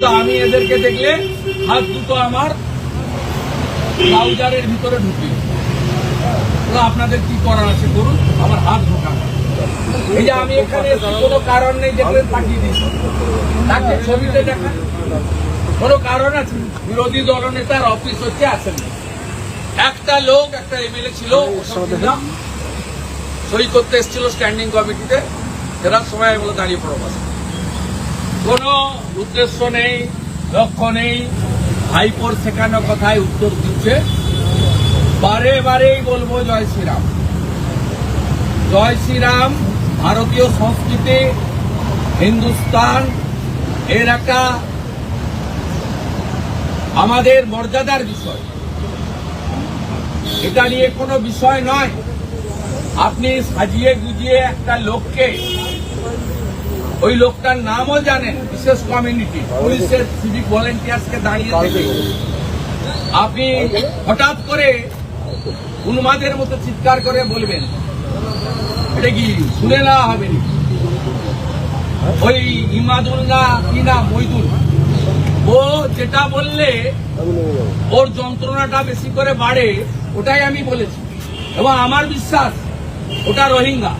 তো আমি এদেরকে দেখলে হাত দুটো আমার ট্রাউজারের ভিতরে ঢুকি। আপনাদের কি করার আছে করুন, আমার হাত ঢোকানো। এই যে আমি এখানে কোনো কারণ নেই দেখলেন পাঠিয়ে দিচ্ছি, তাকে ছবিতে দেখান কোনো কারণ আছে? বিরোধী দলনেতার অফিস হচ্ছে আসেন একটা লোক, একটা এমএলএ ছিল, সই করতে এসেছিল স্ট্যান্ডিং কমিটিতে, ফেরার সময় এগুলো দাঁড়িয়ে পড়ো। কোনো উদ্দেশ্য নেই, লক্ষ্য নেই, ভাইপোর শেখানো কথায় উত্তর দিচ্ছে। বারে বারেই বলবো জয় শ্রীরাম, জয় শ্রীরাম। ভারতীয় সংস্কৃতি, হিন্দুস্তান এর একটা আমাদের মর্যাদার বিষয়, এটা নিয়ে কোনো বিষয় নয়। আপনি সাজিয়ে গুজিয়ে একটা লোককে, ওই লোকটার নামও জানেন, বিশেষ কমিউনিটি পুলিশের সিভিক ভলেন্টিয়ার্সকে দাঁড়িয়ে থেকে আপনি হঠাৎ করে উন্মাদের মতো চিৎকার করে বলবেন, এটা কি শুনে না হবে? ওই ইমাদুল্লাহ কি না মইদুল, ও যেটা বললে ওর যন্ত্রণাটা বেশি করে বাড়ে, ওটাই আমি বলেছি। এবং আমার বিশ্বাস ওটা রোহিঙ্গা।